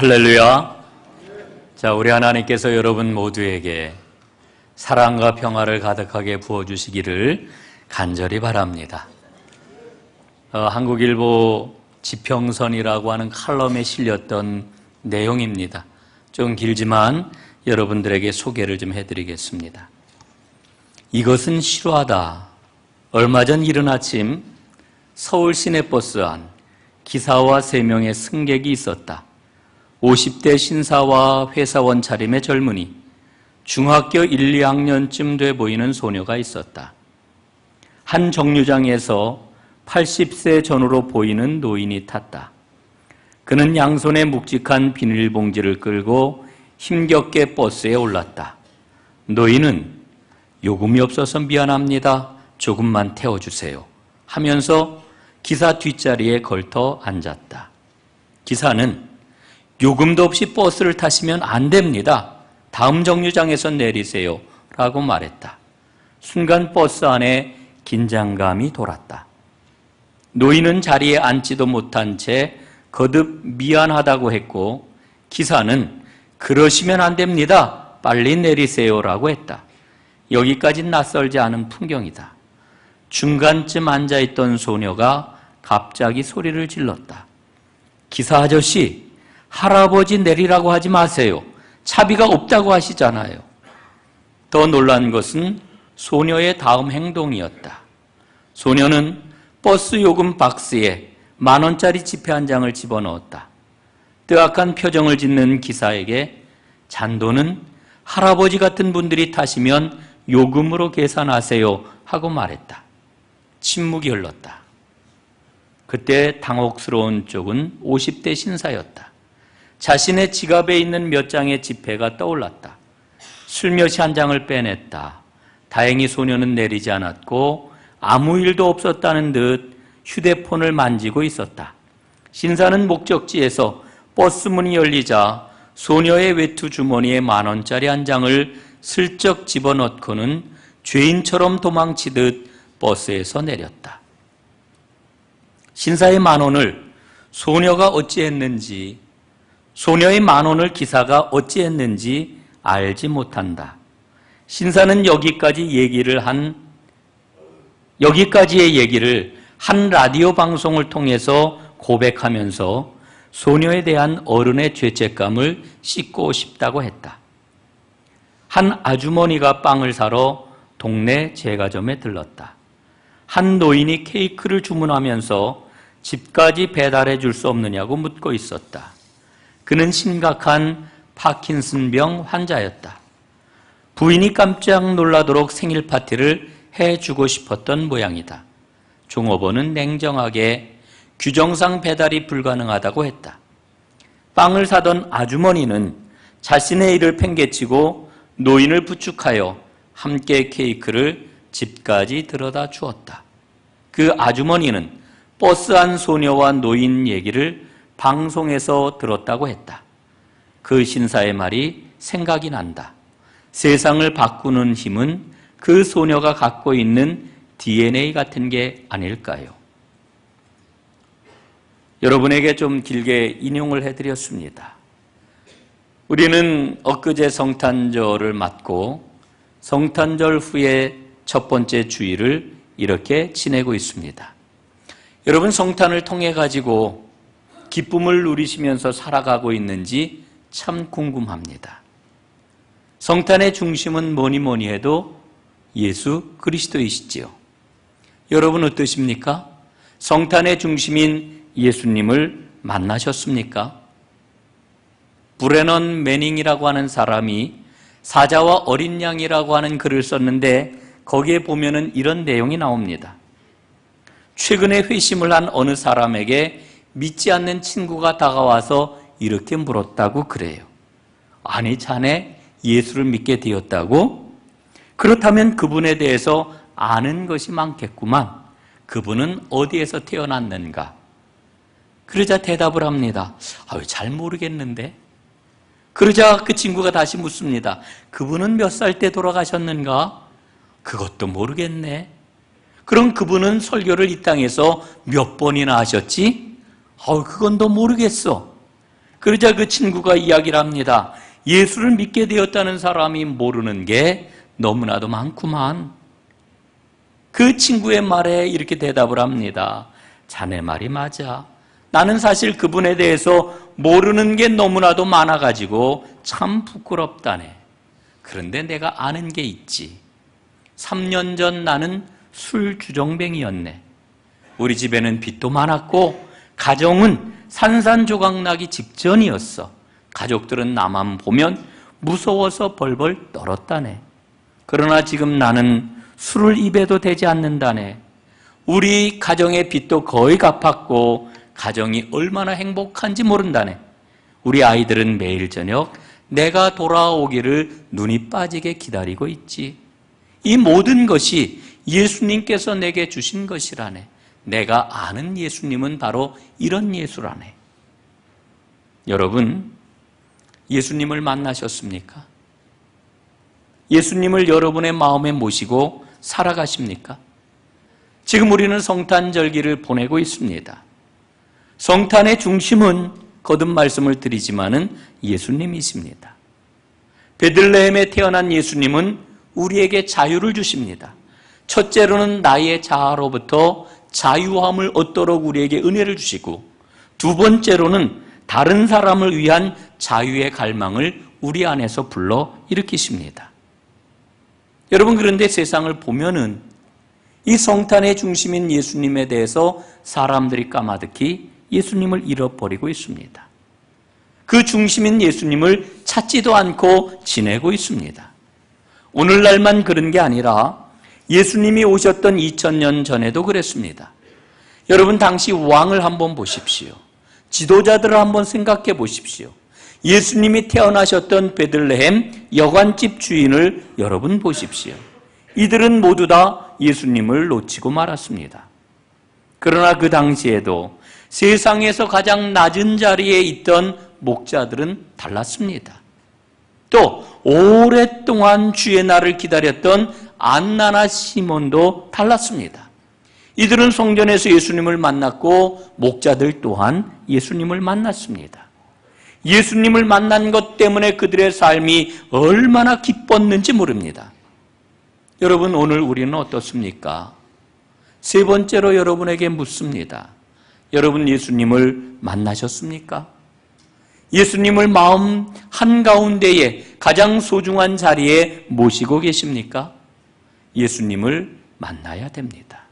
할렐루야. 자, 우리 하나님께서 여러분 모두에게 사랑과 평화를 가득하게 부어주시기를 간절히 바랍니다. 한국일보 지평선이라고 하는 칼럼에 실렸던 내용입니다. 좀 길지만 여러분들에게 소개를 좀 해드리겠습니다. 이것은 실화다. 얼마 전 이른 아침 서울 시내버스 안 기사와 3명의 승객이 있었다. 50대 신사와 회사원 차림의 젊은이, 중학교 1, 2학년쯤 돼 보이는 소녀가 있었다. 한 정류장에서 80세 전후로 보이는 노인이 탔다. 그는 양손에 묵직한 비닐봉지를 끌고 힘겹게 버스에 올랐다. 노인은 요금이 없어서 미안합니다. 조금만 태워주세요 하면서 기사 뒷자리에 걸터 앉았다. 기사는 요금도 없이 버스를 타시면 안 됩니다. 다음 정류장에서 내리세요 라고 말했다. 순간 버스 안에 긴장감이 돌았다. 노인은 자리에 앉지도 못한 채 거듭 미안하다고 했고, 기사는 그러시면 안 됩니다. 빨리 내리세요 라고 했다. 여기까진 낯설지 않은 풍경이다. 중간쯤 앉아있던 소녀가 갑자기 소리를 질렀다. 기사 아저씨, 할아버지 내리라고 하지 마세요. 차비가 없다고 하시잖아요. 더 놀란 것은 소녀의 다음 행동이었다. 소녀는 버스 요금 박스에 10,000원짜리 지폐 한 장을 집어넣었다. 뜨악한 표정을 짓는 기사에게 잔돈은 할아버지 같은 분들이 타시면 요금으로 계산하세요 하고 말했다. 침묵이 흘렀다. 그때 당혹스러운 쪽은 50대 신사였다. 자신의 지갑에 있는 몇 장의 지폐가 떠올랐다. 슬며시 한 장을 빼냈다. 다행히 소녀는 내리지 않았고 아무 일도 없었다는 듯 휴대폰을 만지고 있었다. 신사는 목적지에서 버스 문이 열리자 소녀의 외투 주머니에 10,000원짜리 한 장을 슬쩍 집어넣고는 죄인처럼 도망치듯 버스에서 내렸다. 신사의 10,000원을 소녀가 어찌했는지, 소녀의 10,000원을 기사가 어찌했는지 알지 못한다. 신사는 여기까지의 얘기를 한 라디오 방송을 통해서 고백하면서 소녀에 대한 어른의 죄책감을 씻고 싶다고 했다. 한 아주머니가 빵을 사러 동네 제과점에 들렀다. 한 노인이 케이크를 주문하면서 집까지 배달해 줄 수 없느냐고 묻고 있었다. 그는 심각한 파킨슨병 환자였다. 부인이 깜짝 놀라도록 생일 파티를 해주고 싶었던 모양이다. 종업원은 냉정하게 규정상 배달이 불가능하다고 했다. 빵을 사던 아주머니는 자신의 일을 팽개치고 노인을 부축하여 함께 케이크를 집까지 들여다 주었다. 그 아주머니는 버스 안 소녀와 노인 얘기를 방송에서 들었다고 했다. 그 신사의 말이 생각이 난다. 세상을 바꾸는 힘은 그 소녀가 갖고 있는 DNA 같은 게 아닐까요? 여러분에게 좀 길게 인용을 해드렸습니다. 우리는 엊그제 성탄절을 맞고 성탄절 후에 첫 번째 주일을 이렇게 지내고 있습니다. 여러분, 성탄을 통해 가지고 기쁨을 누리시면서 살아가고 있는지 참 궁금합니다. 성탄의 중심은 뭐니 해도 예수 그리스도이시지요. 여러분 어떠십니까? 성탄의 중심인 예수님을 만나셨습니까? 브레넌 매닝이라고 하는 사람이 사자와 어린 양이라고 하는 글을 썼는데 거기에 보면은 이런 내용이 나옵니다. 최근에 회심을 한 어느 사람에게 믿지 않는 친구가 다가와서 이렇게 물었다고 그래요. 아니, 자네 예수를 믿게 되었다고? 그렇다면 그분에 대해서 아는 것이 많겠구만. 그분은 어디에서 태어났는가? 그러자 대답을 합니다. 잘 모르겠는데? 그러자 그 친구가 다시 묻습니다. 그분은 몇 살 때 돌아가셨는가? 그것도 모르겠네. 그럼 그분은 설교를 이 땅에서 몇 번이나 하셨지? 그건 더 모르겠어. 그러자 그 친구가 이야기를 합니다. 예수를 믿게 되었다는 사람이 모르는 게 너무나도 많구만. 그 친구의 말에 이렇게 대답을 합니다. 자네 말이 맞아. 나는 사실 그분에 대해서 모르는 게 너무나도 많아가지고 참 부끄럽다네. 그런데 내가 아는 게 있지. 3년 전 나는 술 주정뱅이였네. 우리 집에는 빚도 많았고 가정은 산산조각 나기 직전이었어. 가족들은 나만 보면 무서워서 벌벌 떨었다네. 그러나 지금 나는 술을 입에도 대지 않는다네. 우리 가정의 빚도 거의 갚았고 가정이 얼마나 행복한지 모른다네. 우리 아이들은 매일 저녁 내가 돌아오기를 눈이 빠지게 기다리고 있지. 이 모든 것이 예수님께서 내게 주신 것이라네. 내가 아는 예수님은 바로 이런 예수라네. 여러분, 예수님을 만나셨습니까? 예수님을 여러분의 마음에 모시고 살아가십니까? 지금 우리는 성탄절기를 보내고 있습니다. 성탄의 중심은 거듭 말씀을 드리지만은 예수님이십니다. 베들레헴에 태어난 예수님은 우리에게 자유를 주십니다. 첫째로는 나의 자아로부터 자유함을 얻도록 우리에게 은혜를 주시고, 두 번째로는 다른 사람을 위한 자유의 갈망을 우리 안에서 불러 일으키십니다. 여러분, 그런데 세상을 보면은 이 성탄의 중심인 예수님에 대해서 사람들이 까마득히 예수님을 잃어버리고 있습니다. 그 중심인 예수님을 찾지도 않고 지내고 있습니다. 오늘날만 그런 게 아니라 예수님이 오셨던 2000년 전에도 그랬습니다. 여러분, 당시 왕을 한번 보십시오. 지도자들을 한번 생각해 보십시오. 예수님이 태어나셨던 베들레헴 여관집 주인을 여러분 보십시오. 이들은 모두 다 예수님을 놓치고 말았습니다. 그러나 그 당시에도 세상에서 가장 낮은 자리에 있던 목자들은 달랐습니다. 또 오랫동안 주의 날을 기다렸던 안나나 시몬도 달랐습니다. 이들은 성전에서 예수님을 만났고 목자들 또한 예수님을 만났습니다. 예수님을 만난 것 때문에 그들의 삶이 얼마나 기뻤는지 모릅니다. 여러분, 오늘 우리는 어떻습니까? 세 번째로 여러분에게 묻습니다. 여러분, 예수님을 만나셨습니까? 예수님을 마음 한가운데에 가장 소중한 자리에 모시고 계십니까? 예수님을 만나야 됩니다.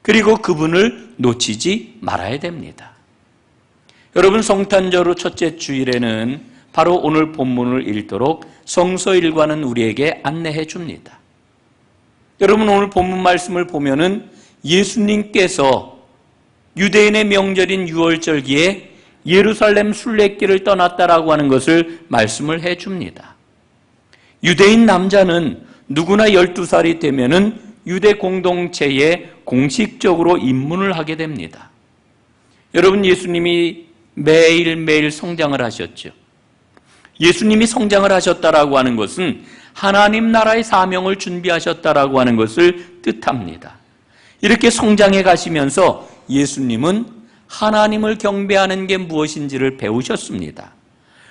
그리고 그분을 놓치지 말아야 됩니다. 여러분, 성탄절 후 첫째 주일에는 바로 오늘 본문을 읽도록 성서일관은 우리에게 안내해 줍니다. 여러분, 오늘 본문 말씀을 보면은 예수님께서 유대인의 명절인 유월절기에 예루살렘 순례길을 떠났다라고 하는 것을 말씀을 해 줍니다. 유대인 남자는 누구나 12살이 되면은 유대 공동체에 공식적으로 입문을 하게 됩니다. 여러분, 예수님이 매일매일 성장을 하셨죠. 예수님이 성장을 하셨다라고 하는 것은 하나님 나라의 사명을 준비하셨다라고 하는 것을 뜻합니다. 이렇게 성장해 가시면서 예수님은 하나님을 경배하는 게 무엇인지를 배우셨습니다.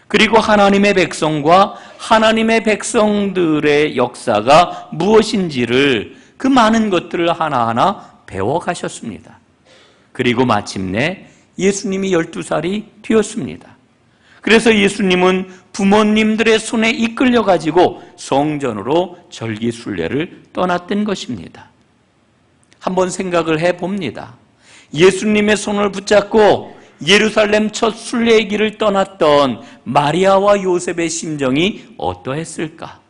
그리고 하나님의 백성과 하나님의 백성들의 역사가 무엇인지를, 그 많은 것들을 하나하나 배워가셨습니다. 그리고 마침내 예수님이 12살이 되었습니다. 그래서 예수님은 부모님들의 손에 이끌려가지고 성전으로 절기순례를 떠났던 것입니다. 한번 생각을 해봅니다. 예수님의 손을 붙잡고 예루살렘 첫 순례의 길을 떠났던 마리아와 요셉의 심정이 어떠했을까?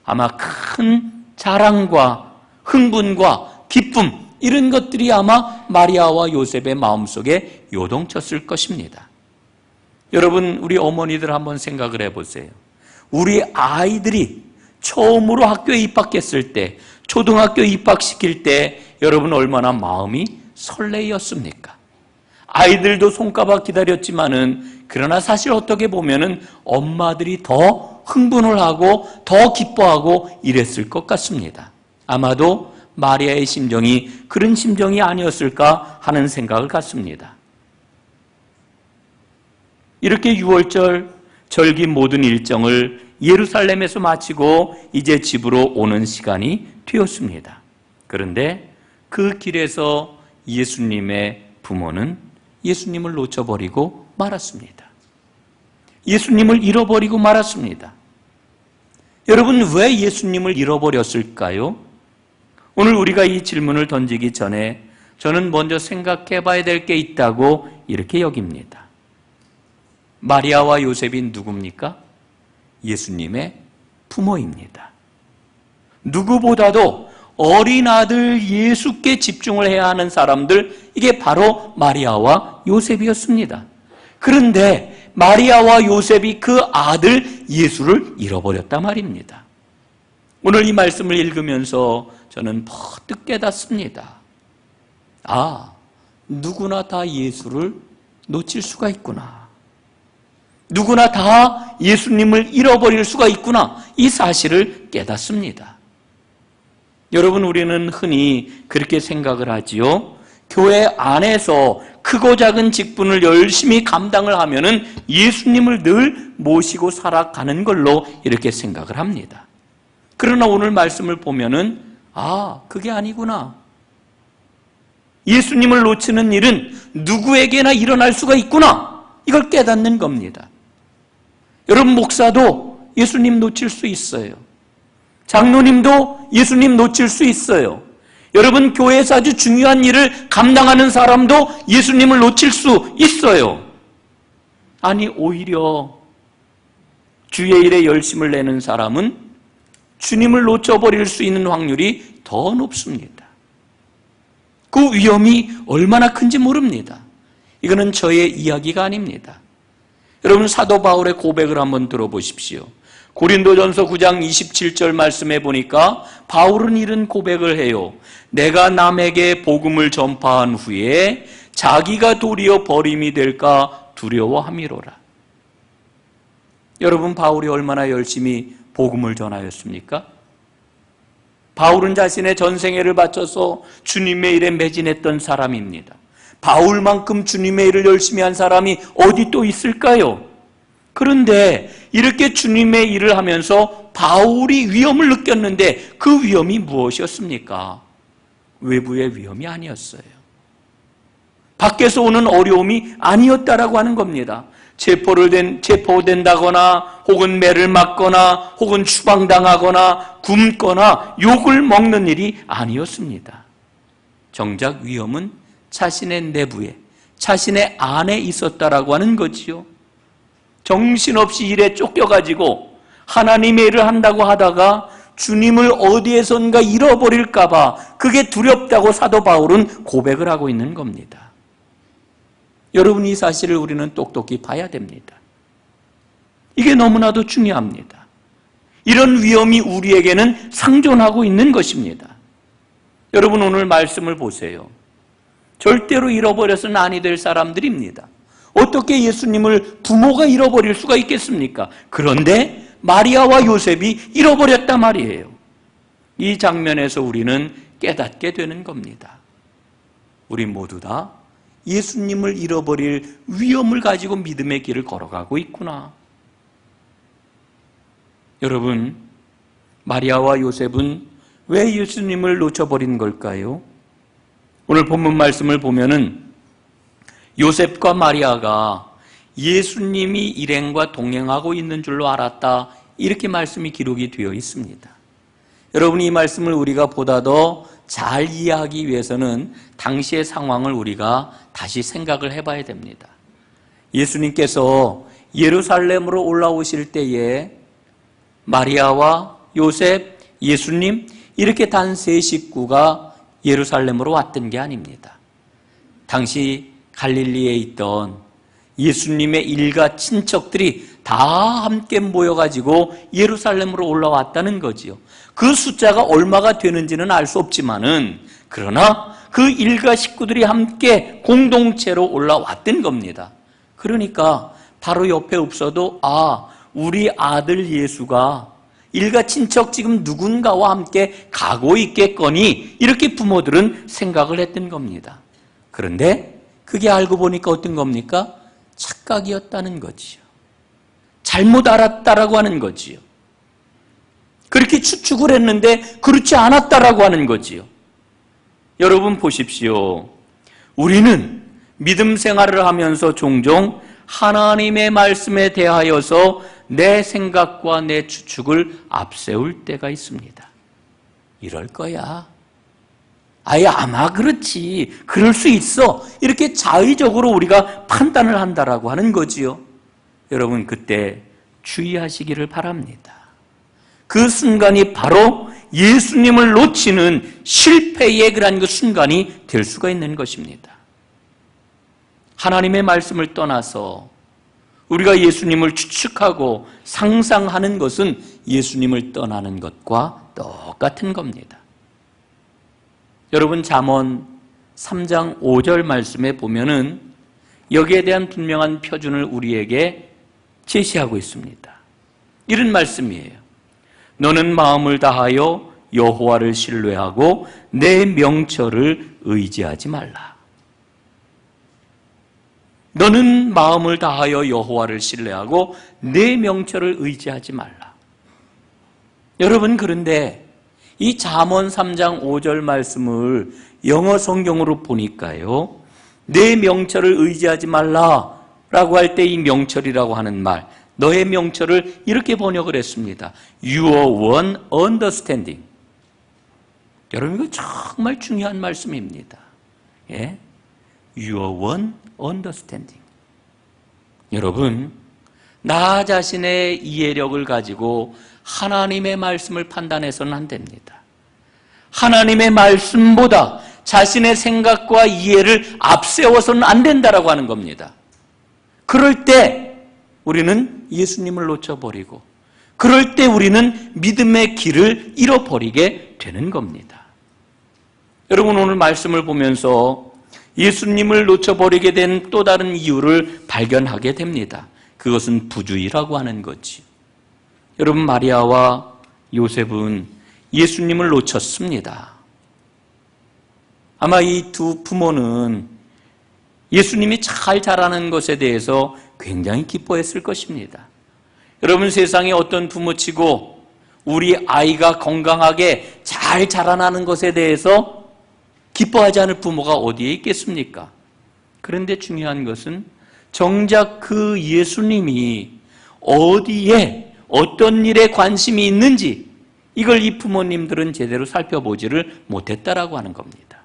아마 큰 자랑과 흥분과 기쁨, 이런 것들이 아마 마리아와 요셉의 마음속에 요동쳤을 것입니다. 여러분, 우리 어머니들 한번 생각을 해보세요. 우리 아이들이 처음으로 학교에 입학했을 때, 초등학교 입학시킬 때 여러분 얼마나 마음이 설레였습니까? 아이들도 손가락 기다렸지만은, 그러나 사실 어떻게 보면은 엄마들이 더 흥분을 하고 더 기뻐하고 이랬을 것 같습니다. 아마도 마리아의 심정이 그런 심정이 아니었을까 하는 생각을 갖습니다. 이렇게 유월절 절기 모든 일정을 예루살렘에서 마치고 이제 집으로 오는 시간이 되었습니다. 그런데 그 길에서 예수님의 부모는 예수님을 놓쳐버리고 말았습니다. 예수님을 잃어버리고 말았습니다. 여러분, 왜 예수님을 잃어버렸을까요? 오늘 우리가 이 질문을 던지기 전에 저는 먼저 생각해 봐야 될 게 있다고 이렇게 여깁니다. 마리아와 요셉이 누굽니까? 예수님의 부모입니다. 누구보다도 어린 아들 예수께 집중을 해야 하는 사람들, 이게 바로 마리아와 요셉이었습니다. 그런데 마리아와 요셉이 그 아들 예수를 잃어버렸단 말입니다. 오늘 이 말씀을 읽으면서 저는 퍼뜩 깨닫습니다. 아, 누구나 다 예수를 놓칠 수가 있구나. 누구나 다 예수님을 잃어버릴 수가 있구나. 이 사실을 깨닫습니다. 여러분, 우리는 흔히 그렇게 생각을 하지요. 교회 안에서 크고 작은 직분을 열심히 감당을 하면은 예수님을 늘 모시고 살아가는 걸로 이렇게 생각을 합니다. 그러나 오늘 말씀을 보면은 그게 아니구나. 예수님을 놓치는 일은 누구에게나 일어날 수가 있구나. 이걸 깨닫는 겁니다. 여러분, 목사도 예수님 놓칠 수 있어요. 장로님도 예수님 놓칠 수 있어요. 여러분, 교회에서 아주 중요한 일을 감당하는 사람도 예수님을 놓칠 수 있어요. 아니, 오히려 주의 일에 열심을 내는 사람은 주님을 놓쳐버릴 수 있는 확률이 더 높습니다. 그 위험이 얼마나 큰지 모릅니다. 이거는 저의 이야기가 아닙니다. 여러분, 사도 바울의 고백을 한번 들어보십시오. 고린도전서 9장 27절 말씀해 보니까 바울은 이런 고백을 해요. 내가 남에게 복음을 전파한 후에 자기가 도리어 버림이 될까 두려워함이로라. 여러분, 바울이 얼마나 열심히 복음을 전하였습니까? 바울은 자신의 전생애를 바쳐서 주님의 일에 매진했던 사람입니다. 바울만큼 주님의 일을 열심히 한 사람이 어디 또 있을까요? 그런데 이렇게 주님의 일을 하면서 바울이 위험을 느꼈는데 그 위험이 무엇이었습니까? 외부의 위험이 아니었어요. 밖에서 오는 어려움이 아니었다라고 하는 겁니다. 체포된다거나 혹은 매를 맞거나 혹은 추방당하거나 굶거나 욕을 먹는 일이 아니었습니다. 정작 위험은 자신의 내부에, 자신의 안에 있었다라고 하는 거지요. 정신없이 일에 쫓겨가지고 하나님의 일을 한다고 하다가 주님을 어디에선가 잃어버릴까 봐 그게 두렵다고 사도 바울은 고백을 하고 있는 겁니다. 여러분, 이 사실을 우리는 똑똑히 봐야 됩니다. 이게 너무나도 중요합니다. 이런 위험이 우리에게는 상존하고 있는 것입니다. 여러분, 오늘 말씀을 보세요. 절대로 잃어버려서는 아니 될 사람들입니다. 어떻게 예수님을 부모가 잃어버릴 수가 있겠습니까? 그런데 마리아와 요셉이 잃어버렸단 말이에요. 이 장면에서 우리는 깨닫게 되는 겁니다. 우리 모두 다 예수님을 잃어버릴 위험을 가지고 믿음의 길을 걸어가고 있구나. 여러분, 마리아와 요셉은 왜 예수님을 놓쳐버린 걸까요? 오늘 본문 말씀을 보면은 요셉과 마리아가 예수님이 일행과 동행하고 있는 줄로 알았다, 이렇게 말씀이 기록이 되어 있습니다. 여러분, 이 말씀을 우리가 보다 더 잘 이해하기 위해서는 당시의 상황을 우리가 다시 생각을 해봐야 됩니다. 예수님께서 예루살렘으로 올라오실 때에 마리아와 요셉, 예수님 이렇게 단 세 식구가 예루살렘으로 왔던 게 아닙니다. 당시 갈릴리에 있던 예수님의 일가 친척들이 다 함께 모여가지고 예루살렘으로 올라왔다는 거지요. 그 숫자가 얼마가 되는지는 알 수 없지만은, 그러나 그 일가 식구들이 함께 공동체로 올라왔던 겁니다. 그러니까 바로 옆에 없어도 우리 아들 예수가 일가 친척 지금 누군가와 함께 가고 있겠거니, 이렇게 부모들은 생각을 했던 겁니다. 그런데 그게 알고 보니까 어떤 겁니까? 착각이었다는 거지요. 잘못 알았다라고 하는 거지요. 그렇게 추측을 했는데 그렇지 않았다라고 하는 거지요. 여러분 보십시오. 우리는 믿음 생활을 하면서 종종 하나님의 말씀에 대하여서 내 생각과 내 추측을 앞세울 때가 있습니다. 이럴 거야. 아예 아마 그렇지. 그럴 수 있어. 이렇게 자의적으로 우리가 판단을 한다라고 하는 거지요. 여러분 그때 주의하시기를 바랍니다. 그 순간이 바로 예수님을 놓치는 실패의 그런 그 순간이 될 수가 있는 것입니다. 하나님의 말씀을 떠나서 우리가 예수님을 추측하고 상상하는 것은 예수님을 떠나는 것과 똑같은 겁니다. 여러분 잠언 3장 5절 말씀에 보면은 여기에 대한 분명한 표준을 우리에게 제시하고 있습니다. 이런 말씀이에요. 너는 마음을 다하여 여호와를 신뢰하고 내 명철을 의지하지 말라. 너는 마음을 다하여 여호와를 신뢰하고 내 명철을 의지하지 말라. 여러분 그런데 이 잠언 3장 5절 말씀을 영어 성경으로 보니까요. 내 명철을 의지하지 말라라고 할 때 이 명철이라고 하는 말, 너의 명철을 이렇게 번역을 했습니다. Your one understanding. 여러분 이거 정말 중요한 말씀입니다. 예? Your one understanding. 여러분 나 자신의 이해력을 가지고 하나님의 말씀을 판단해서는 안 됩니다. 하나님의 말씀보다 자신의 생각과 이해를 앞세워서는 안 된다라고 하는 겁니다. 그럴 때 우리는 예수님을 놓쳐버리고 그럴 때 우리는 믿음의 길을 잃어버리게 되는 겁니다. 여러분 오늘 말씀을 보면서 예수님을 놓쳐버리게 된 또 다른 이유를 발견하게 됩니다. 그것은 부주의라고 하는 거지. 여러분 마리아와 요셉은 예수님을 놓쳤습니다. 아마 이 두 부모는 예수님이 잘 자라는 것에 대해서 굉장히 기뻐했을 것입니다. 여러분 세상에 어떤 부모치고 우리 아이가 건강하게 잘 자라나는 것에 대해서 기뻐하지 않을 부모가 어디에 있겠습니까? 그런데 중요한 것은 정작 그 예수님이 어디에 어떤 일에 관심이 있는지 이걸 이 부모님들은 제대로 살펴보지를 못했다라고 하는 겁니다.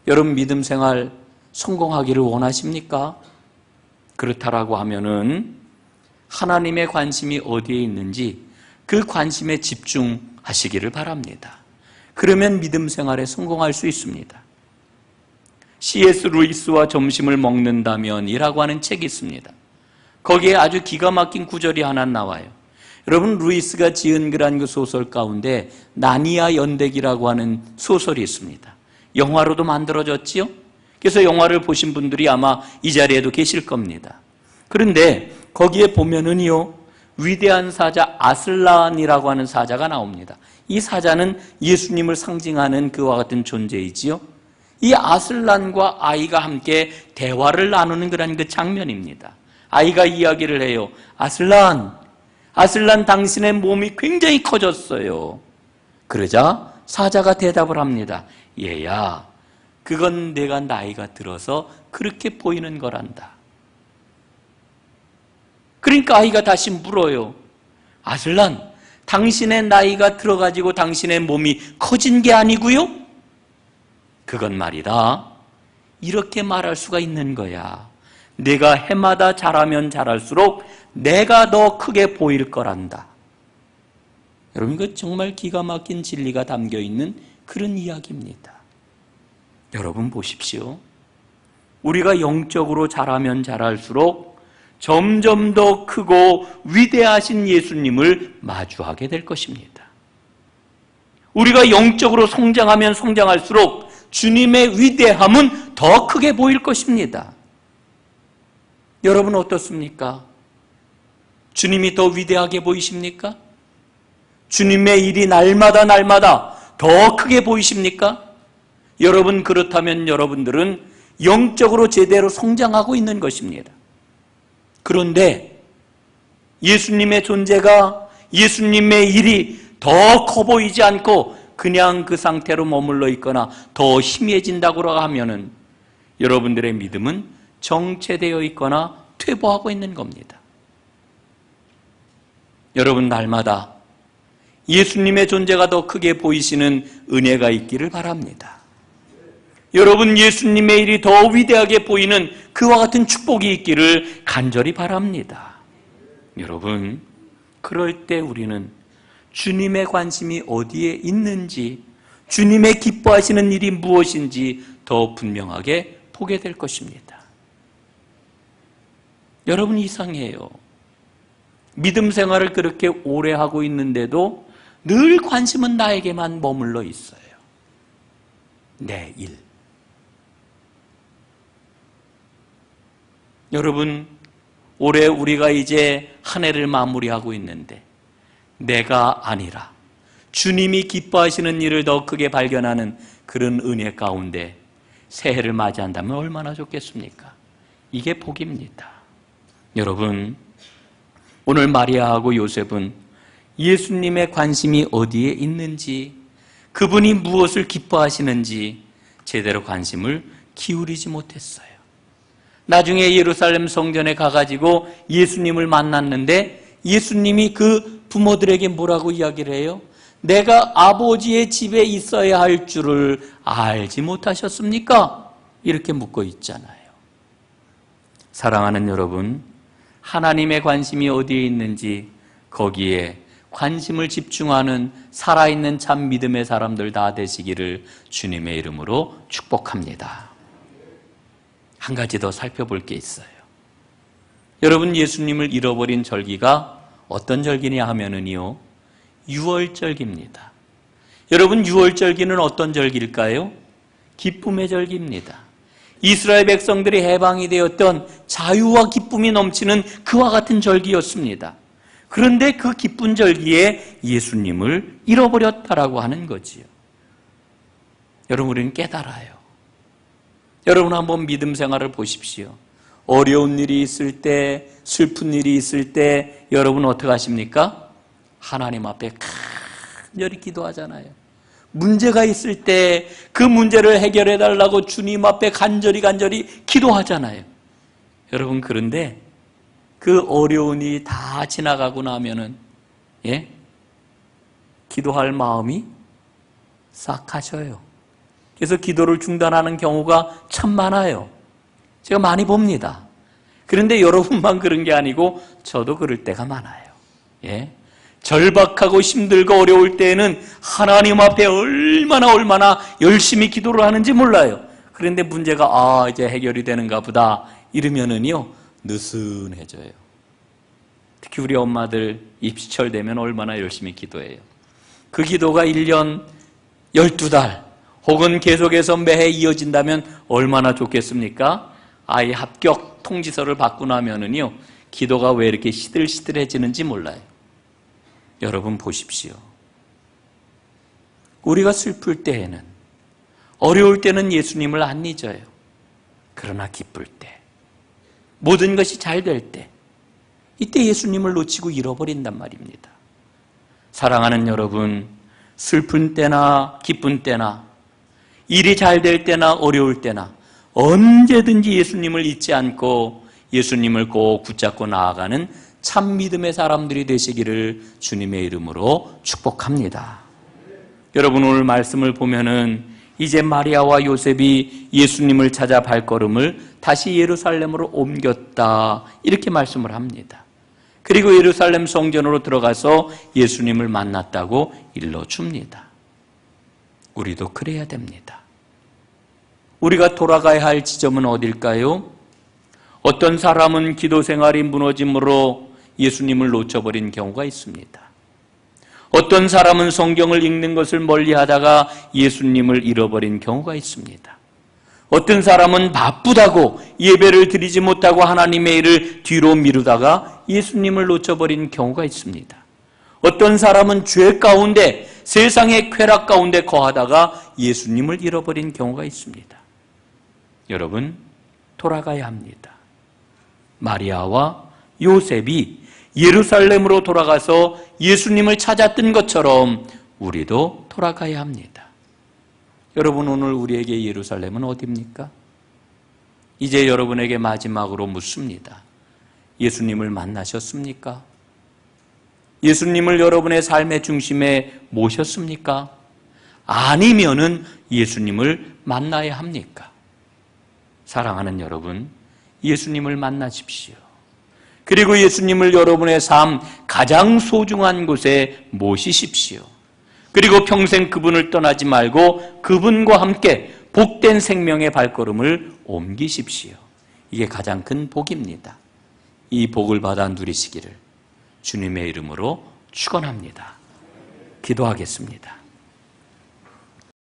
여러분 믿음 생활 성공하기를 원하십니까? 그렇다라고 하면은 하나님의 관심이 어디에 있는지 그 관심에 집중하시기를 바랍니다. 그러면 믿음 생활에 성공할 수 있습니다. C.S. 루이스와 점심을 먹는다면이라고 하는 책이 있습니다. 거기에 아주 기가 막힌 구절이 하나 나와요. 여러분 루이스가 지은 그 소설 가운데 나니아 연대기라고 하는 소설이 있습니다. 영화로도 만들어졌지요? 그래서 영화를 보신 분들이 아마 이 자리에도 계실 겁니다. 그런데 거기에 보면은요, 위대한 사자 아슬란이라고 하는 사자가 나옵니다. 이 사자는 예수님을 상징하는 그와 같은 존재이지요. 이 아슬란과 아이가 함께 대화를 나누는 그런 그 장면입니다. 아이가 이야기를 해요. 아슬란, 당신의 몸이 굉장히 커졌어요. 그러자 사자가 대답을 합니다. 얘야, 그건 내가 나이가 들어서 그렇게 보이는 거란다. 그러니까 아이가 다시 물어요. 아슬란, 당신의 나이가 들어가지고 당신의 몸이 커진 게 아니고요? 그건 말이다, 이렇게 말할 수가 있는 거야. 내가 해마다 자라면 자랄수록 내가 더 크게 보일 거란다. 여러분 이거 정말 기가 막힌 진리가 담겨있는 그런 이야기입니다. 여러분 보십시오. 우리가 영적으로 자라면 자랄수록 점점 더 크고 위대하신 예수님을 마주하게 될 것입니다. 우리가 영적으로 성장하면 성장할수록 주님의 위대함은 더 크게 보일 것입니다. 여러분 어떻습니까? 주님이 더 위대하게 보이십니까? 주님의 일이 날마다 더 크게 보이십니까? 여러분 그렇다면 여러분들은 영적으로 제대로 성장하고 있는 것입니다. 그런데 예수님의 존재가, 예수님의 일이 더 커 보이지 않고 그냥 그 상태로 머물러 있거나 더 희미해진다고 하면은 여러분들의 믿음은 정체되어 있거나 퇴보하고 있는 겁니다. 여러분, 날마다 예수님의 존재가 더 크게 보이시는 은혜가 있기를 바랍니다. 여러분, 예수님의 일이 더 위대하게 보이는 그와 같은 축복이 있기를 간절히 바랍니다. 여러분, 그럴 때 우리는 주님의 관심이 어디에 있는지, 주님의 기뻐하시는 일이 무엇인지 더 분명하게 보게 될 것입니다. 여러분, 이상해요. 믿음 생활을 그렇게 오래 하고 있는데도 늘 관심은 나에게만 머물러 있어요. 내 일. 여러분, 올해 우리가 이제 한 해를 마무리하고 있는데 내가 아니라 주님이 기뻐하시는 일을 더 크게 발견하는 그런 은혜 가운데 새해를 맞이한다면 얼마나 좋겠습니까? 이게 복입니다. 여러분, 오늘 마리아하고 요셉은 예수님의 관심이 어디에 있는지, 그분이 무엇을 기뻐하시는지 제대로 관심을 기울이지 못했어요. 나중에 예루살렘 성전에 가가지고 예수님을 만났는데 예수님이 그 부모들에게 뭐라고 이야기를 해요? 내가 아버지의 집에 있어야 할 줄을 알지 못하셨습니까? 이렇게 묻고 있잖아요. 사랑하는 여러분, 하나님의 관심이 어디에 있는지 거기에 관심을 집중하는 살아있는 참 믿음의 사람들 다 되시기를 주님의 이름으로 축복합니다. 한 가지 더 살펴볼 게 있어요. 여러분, 예수님을 잃어버린 절기가 어떤 절기냐 하면은요, 유월절기입니다. 여러분, 유월절기는 어떤 절기일까요? 기쁨의 절기입니다. 이스라엘 백성들이 해방이 되었던 자유와 기쁨이 넘치는 그와 같은 절기였습니다. 그런데 그 기쁜 절기에 예수님을 잃어버렸다라고 하는 거지요. 여러분, 우리는 깨달아요. 여러분, 한번 믿음 생활을 보십시오. 어려운 일이 있을 때, 슬픈 일이 있을 때 여러분 어떻게 하십니까? 하나님 앞에 간절히 기도하잖아요. 문제가 있을 때 그 문제를 해결해 달라고 주님 앞에 간절히 기도하잖아요. 여러분, 그런데 그 어려운 일이 다 지나가고 나면은 기도할 마음이 싹 가셔요. 그래서 기도를 중단하는 경우가 참 많아요. 제가 많이 봅니다. 그런데 여러분만 그런 게 아니고 저도 그럴 때가 많아요. 절박하고 힘들고 어려울 때에는 하나님 앞에 얼마나 열심히 기도를 하는지 몰라요. 그런데 문제가 이제 해결이 되는가 보다 이러면은요, 느슨해져요. 특히 우리 엄마들 입시철 되면 얼마나 열심히 기도해요. 그 기도가 1년 12달 혹은 계속해서 매해 이어진다면 얼마나 좋겠습니까? 아이 합격 통지서를 받고 나면은요, 기도가 왜 이렇게 시들시들해지는지 몰라요. 여러분 보십시오. 우리가 슬플 때에는, 어려울 때는 예수님을 안 잊어요. 그러나 기쁠 때, 모든 것이 잘 될 때, 이때 예수님을 놓치고 잃어버린단 말입니다. 사랑하는 여러분, 슬픈 때나 기쁜 때나 일이 잘 될 때나 어려울 때나 언제든지 예수님을 잊지 않고 예수님을 꼭 붙잡고 나아가는 참 믿음의 사람들이 되시기를 주님의 이름으로 축복합니다. 여러분, 오늘 말씀을 보면은 이제 마리아와 요셉이 예수님을 찾아 발걸음을 다시 예루살렘으로 옮겼다, 이렇게 말씀을 합니다. 그리고 예루살렘 성전으로 들어가서 예수님을 만났다고 일러줍니다. 우리도 그래야 됩니다. 우리가 돌아가야 할 지점은 어딜까요? 어떤 사람은 기도 생활이 무너짐으로 예수님을 놓쳐버린 경우가 있습니다. 어떤 사람은 성경을 읽는 것을 멀리하다가 예수님을 잃어버린 경우가 있습니다. 어떤 사람은 바쁘다고 예배를 드리지 못하고 하나님의 일을 뒤로 미루다가 예수님을 놓쳐버린 경우가 있습니다. 어떤 사람은 죄 가운데, 세상의 쾌락 가운데 거하다가 예수님을 잃어버린 경우가 있습니다. 여러분, 돌아가야 합니다. 마리아와 요셉이 예루살렘으로 돌아가서 예수님을 찾았던 것처럼 우리도 돌아가야 합니다. 여러분, 오늘 우리에게 예루살렘은 어디입니까? 이제 여러분에게 마지막으로 묻습니다. 예수님을 만나셨습니까? 예수님을 여러분의 삶의 중심에 모셨습니까? 아니면은 예수님을 만나야 합니까? 사랑하는 여러분, 예수님을 만나십시오. 그리고 예수님을 여러분의 삶 가장 소중한 곳에 모시십시오. 그리고 평생 그분을 떠나지 말고 그분과 함께 복된 생명의 발걸음을 옮기십시오. 이게 가장 큰 복입니다. 이 복을 받아 누리시기를 주님의 이름으로 축원합니다. 기도하겠습니다.